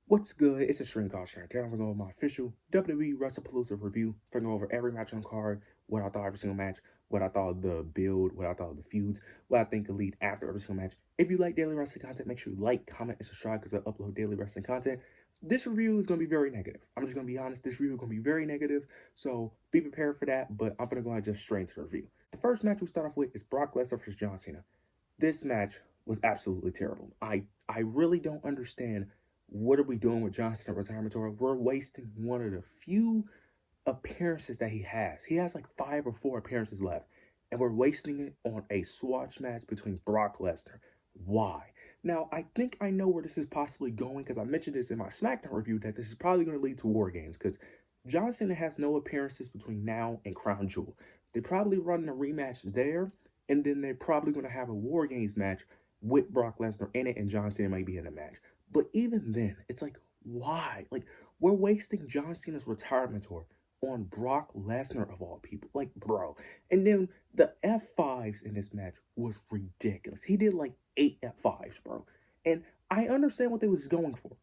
What's good? It's a string call Sharon. Today I'm going to go with my official WWE Wrestlepalooza review. I'm going to go over every match on the card, what I thought every single match, what I thought of the build, what I thought of the feuds, what I think could lead after every single match. If you like daily wrestling content, make sure you like, comment, and subscribe because I upload daily wrestling content. This review is going to be very negative. I'm just going to be honest. This review is going to be very negative, so be prepared for that, but I'm going to go ahead and just straight into the review. The first match we start off with is Brock Lesnar versus John Cena. This match was absolutely terrible. I really don't understand what are we doing with John Cena retirement tour. We're wasting one of the few appearances that he has. He has like 5 or 4 appearances left, and we're wasting it on a swatch match between Brock Lesnar. Why? Now, I think I know where this is possibly going because I mentioned this in my SmackDown review that this is probably going to lead to War Games because John Cena has no appearances between now and Crown Jewel. They're probably running a rematch there, and then they're probably going to have a War Games match with Brock Lesnar in it, and John Cena might be in the match. But even then, it's like, why? Like, we're wasting John Cena's retirement tour on Brock Lesnar of all people. Like, bro. And then the F5s in this match was ridiculous. He did like 8 F5s, bro. And I understand what they was going for.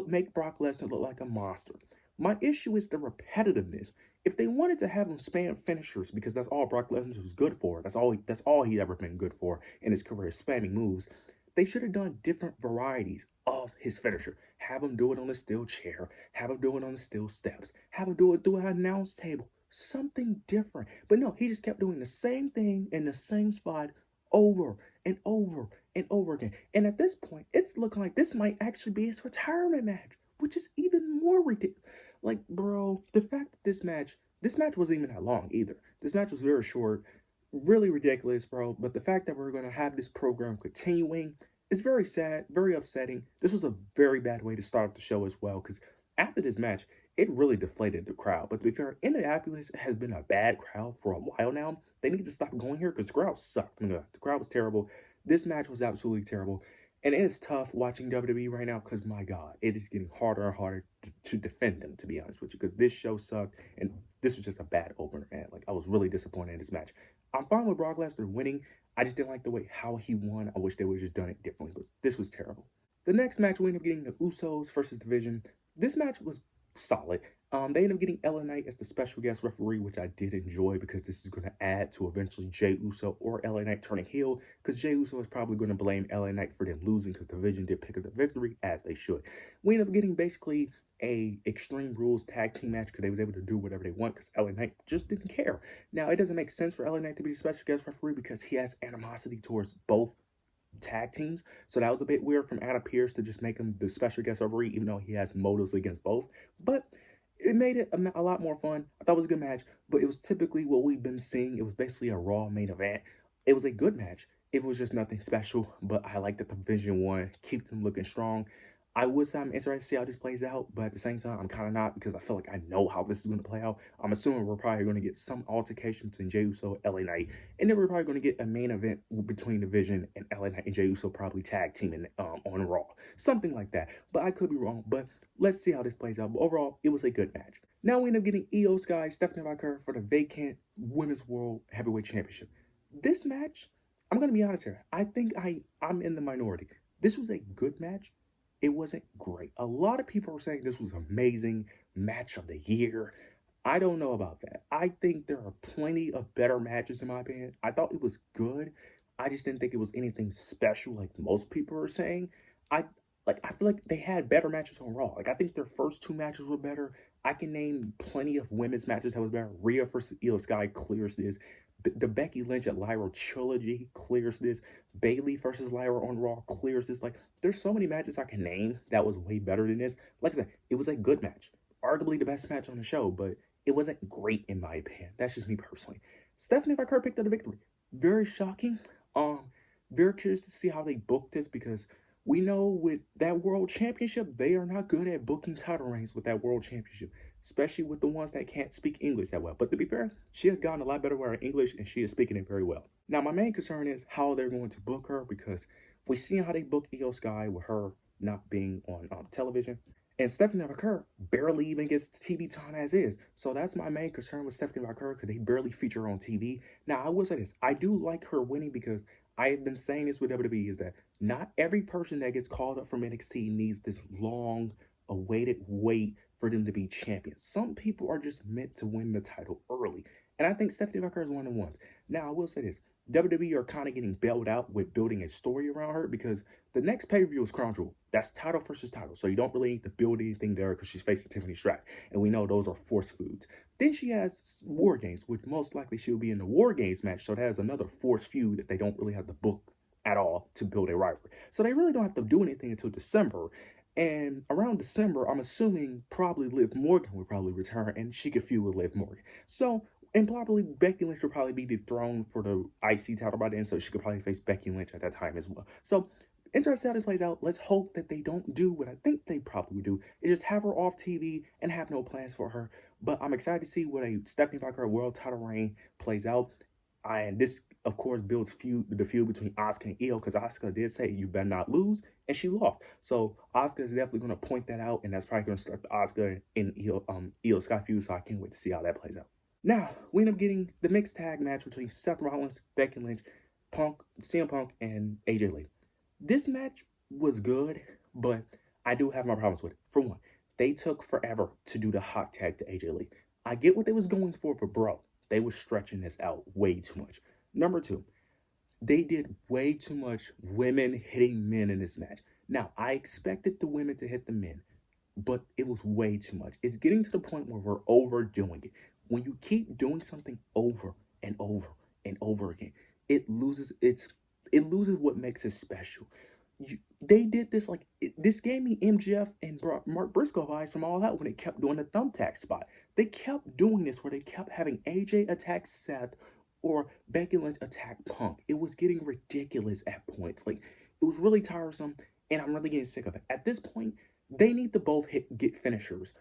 Make Brock Lesnar look like a monster. My issue is the repetitiveness. If they wanted to have him spam finishers, because that's all Brock Lesnar was good for, that's all he ever been good for in his career, spamming moves, they should have done different varieties of his finisher. Have him do it on a steel chair. Have him do it on the steel steps. Have him do it through an announce table. Something different. But no, he just kept doing the same thing in the same spot over and over and over again. And at this point, it's looking like this might actually be his retirement match, which is even more ridiculous. Like, bro, the fact that this match wasn't even that long either. This match was very short, really ridiculous, bro. But the fact that we're going to have this program continuing is very sad, very upsetting. This was a very bad way to start the show as well, because after this match, it really deflated the crowd. But to be fair, Indianapolis has been a bad crowd for a while now. They need to stop going here because the crowd sucked. The crowd was terrible. This match was absolutely terrible. And it is tough watching WWE right now because, my God, it is getting harder and harder to defend them, to be honest with you, because this show sucked and this was just a bad opener, man. Like, I was really disappointed in this match. I'm fine with Brock Lesnar winning. I just didn't like the way how he won. I wish they would have just done it differently, but this was terrible. The next match, we ended up getting the Usos versus Division. This match was solid. They ended up getting LA Knight as the special guest referee, which I did enjoy because this is going to add to eventually Jey Uso or LA Knight turning heel, because Jey Uso is probably going to blame LA Knight for them losing because Division did pick up the victory, as they should. We ended up getting basically a Extreme Rules tag team match because they was able to do whatever they want because LA Knight just didn't care. Now, it doesn't make sense for LA Knight to be the special guest referee because he has animosity towards both tag teams. So that was a bit weird from Adam Pearce to just make him the special guest referee, even though he has motives against both. But it made it a lot more fun. I thought it was a good match, but it was typically what we've been seeing. It was basically a Raw main event. It was a good match. It was just nothing special, but I like that the Division one keeps them looking strong. I would say I'm interested to see how this plays out, but at the same time, I'm kind of not because I feel like I know how this is going to play out. I'm assuming we're probably going to get some altercation between Jey Uso and LA Knight, and then we're probably going to get a main event between Division and LA Knight and Jey Uso probably tag teaming on Raw. Something like that, but I could be wrong, but let's see how this plays out. But overall, it was a good match. Now we end up getting Io Sky, Stephanie McMahon for the vacant Women's World Heavyweight Championship. This match, I'm going to be honest here, I think I'm in the minority. This was a good match. It wasn't great. A lot of people are saying this was amazing, match of the year. I don't know about that. I think there are plenty of better matches in my opinion. I thought it was good. I just didn't think it was anything special like most people are saying. I I feel like they had better matches on Raw. Like, I think their first 2 matches were better. I can name plenty of women's matches that was better. Rhea versus Io Sky clears this. The Becky Lynch at Lyra trilogy clears this. Bayley versus Lyra on Raw clears this. Like, there's so many matches I can name that was way better than this. Like I said, it was a good match. Arguably the best match on the show, but it wasn't great in my opinion. That's just me personally. Stephanie McMahon picked up the victory. Very shocking. Very curious to see how they booked this because we know with that world championship, they are not good at booking title reigns with that world championship, especially with the ones that can't speak English that well. But to be fair, she has gotten a lot better with her English and she is speaking it very well. Now, my main concern is how they're going to book her because we see how they book Io Sky with her not being on television. And Stephanie McMahon barely even gets TV time as is. So that's my main concern with Stephanie McMahon because they barely feature her on TV. Now, I will say this. I do like her winning because I have been saying this with WWE is that not every person that gets called up from NXT needs this long awaited wait for them to be champions. Some people are just meant to win the title early. And I think Stephanie Becker is one of the ones. Now, I will say this. WWE are kind of getting bailed out with building a story around her because the next pay-per-view is Crown Jewel. That's title versus title. So you don't really need to build anything there because she's facing Tiffany Stratton. And we know those are force feuds. Then she has War Games, which most likely she'll be in the War Games match. So that is another force feud that they don't really have to book at all to build a rivalry. So they really don't have to do anything until December. And around December, I'm assuming probably Liv Morgan will probably return and she could feud with Liv Morgan. So, and probably Becky Lynch will probably be dethroned for the IC title by then, so she could probably face Becky Lynch at that time as well. So, interesting how this plays out. Let's hope that they don't do what I think they probably would do, is just have her off TV and have no plans for her. But I'm excited to see what a Stephanie Becker world title reign plays out. And this, of course, builds the feud between Asuka and Io, because Asuka did say you better not lose, and she lost. So Asuka is definitely going to point that out, and that's probably going to start the Asuka and Io Sky feud. So I can't wait to see how that plays out. Now we end up getting the mixed tag match between Seth Rollins, Becky Lynch, CM Punk, and AJ Lee. This match was good, but I do have my problems with it. For one, they took forever to do the hot tag to AJ Lee. I get what they was going for, but bro, they were stretching this out way too much. Number two, they did way too much women hitting men in this match. Now, I expected the women to hit the men, but it was way too much. It's getting to the point where we're overdoing it. When you keep doing something over and over and over again, it loses what makes it special. They did this this gave me MJF and Mark Briscoe vibes from All Out when they kept doing the thumbtack spot. They kept doing this where they kept having AJ attack Seth or Becky Lynch attack Punk. It was getting ridiculous at points. Like, it was really tiresome, and I'm really getting sick of it. At this point, they need to both get finishers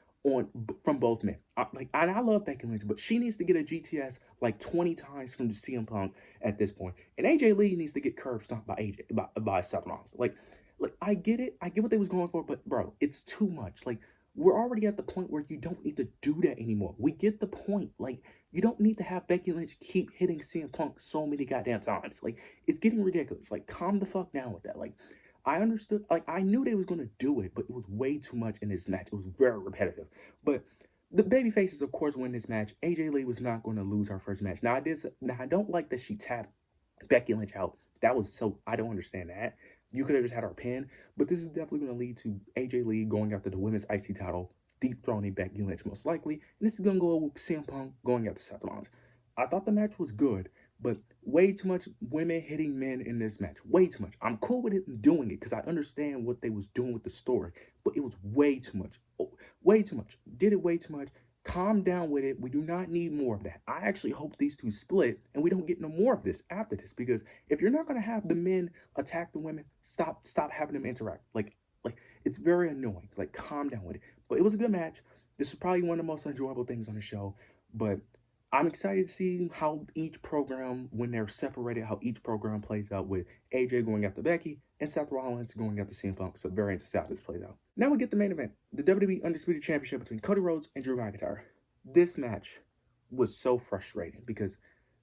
from both men. And I love Becky Lynch, but she needs to get a GTS like 20 times from the CM Punk at this point. And AJ Lee needs to get curb stomped by Seth Rollins. Like I get it. I get what they was going for, but bro, it's too much. Like, we're already at the point where you don't need to do that anymore. We get the point. Like, you don't need to have Becky Lynch keep hitting CM Punk so many goddamn times. Like, it's getting ridiculous. Like, calm the fuck down with that. Like, I understood, like, I knew they was going to do it, but it was way too much in this match. It was very repetitive. But the baby faces, of course, win this match. AJ Lee was not going to lose her first match. Now, I don't like that she tapped Becky Lynch out. That was so, I don't understand that. You could have just had her pin, but this is definitely going to lead to AJ Lee going after the women's IC title, dethroning Becky Lynch most likely, and this is going to go with CM Punk going after Seth Rollins. I thought the match was good, but way too much women hitting men in this match. Way too much. I'm cool with it doing it because I understand what they was doing with the story, but it was way too much. Oh, way too much. Did it way too much. Calm down with it. We do not need more of that. I actually hope these two split and we don't get no more of this after this, because if you're not going to have the men attack the women, stop having them interact. Like it's very annoying. Like, calm down with it. But it was a good match. This was probably one of the most enjoyable things on the show, but I'm excited to see how each program, when they're separated, how each program plays out, with AJ going after Becky and Seth Rollins going after CM Punk. So very interesting how this plays out. Now we get the main event, the WWE Undisputed Championship between Cody Rhodes and Drew McIntyre. This match was so frustrating because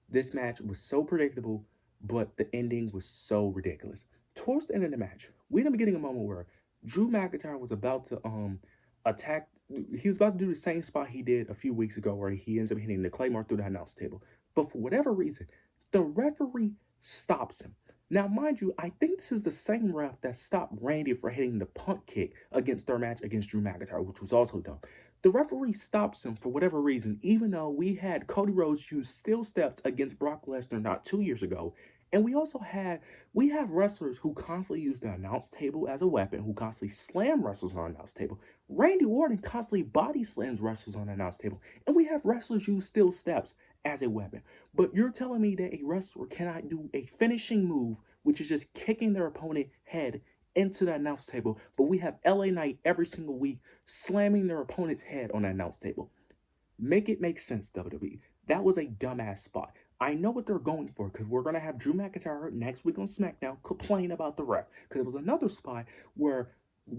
this match was so predictable, but the ending was so ridiculous. Towards the end of the match, we ended up getting a moment where Drew McIntyre was about to attack. He was about to do the same spot he did a few weeks ago where he ends up hitting the Claymore through the announce table. But for whatever reason, the referee stops him. Now, mind you, I think this is the same ref that stopped Randy for hitting the punt kick against their match against Drew McIntyre, which was also dumb. The referee stops him for whatever reason, even though we had Cody Rhodes use steel steps against Brock Lesnar not 2 years ago. And we have wrestlers who constantly use the announce table as a weapon, who constantly slam wrestlers on the announce table. Randy Orton constantly body slams wrestlers on the announce table. And we have wrestlers use steel steps as a weapon. But you're telling me that a wrestler cannot do a finishing move, which is just kicking their opponent's head into the announce table, but we have LA Knight every single week slamming their opponent's head on the announce table. Make it make sense, WWE. That was a dumbass spot. I know what they're going for, because we're going to have Drew McIntyre next week on SmackDown complain about the ref. Because it was another spot where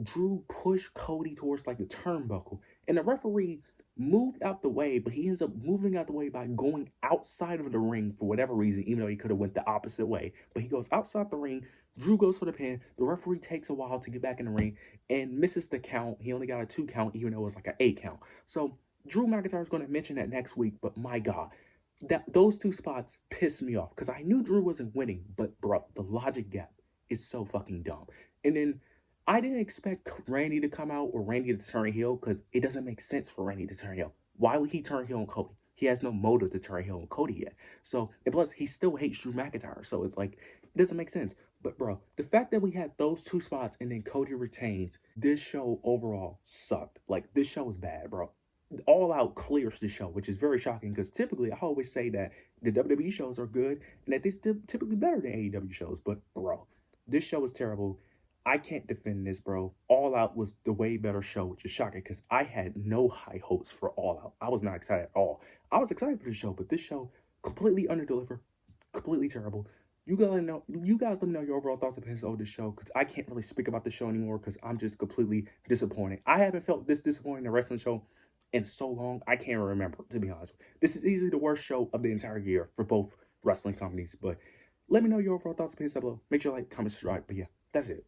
Drew pushed Cody towards like the turnbuckle, and the referee moved out the way, but he ends up moving out the way by going outside of the ring for whatever reason, even though he could have went the opposite way. But he goes outside the ring, Drew goes for the pin. The referee takes a while to get back in the ring and misses the count. He only got a 2 count, even though it was like an 8 count. So Drew McIntyre is going to mention that next week, but my God, those 2 spots pissed me off because I knew Drew wasn't winning, but bro, the logic gap is so fucking dumb. And then I didn't expect Randy to come out or Randy to turn heel because it doesn't make sense for Randy to turn heel. Why would he turn heel on Cody? He has no motive to turn heel on Cody yet. So, and plus, he still hates Drew McIntyre. So it's like, it doesn't make sense. But bro, the fact that we had those 2 spots and then Cody retains, this show overall sucked. Like, this show was bad, bro. All Out clears the show, which is very shocking because typically I always say that the WWE shows are good and that they still typically better than AEW shows. But bro, this show is terrible. I can't defend this, bro. All Out was the way better show, which is shocking because I had no high hopes for All Out. I was not excited at all. I was excited for the show, but this show completely underdelivered, completely terrible. You guys let me know your overall thoughts and opinions of this show because I can't really speak about the show anymore because I'm just completely disappointed. I haven't felt this disappointed in a wrestling show in so long. I can't remember, to be honest. This is easily the worst show of the entire year for both wrestling companies. But let me know your overall thoughts and opinions down below. Make sure to like, comment, subscribe. But yeah, that's it.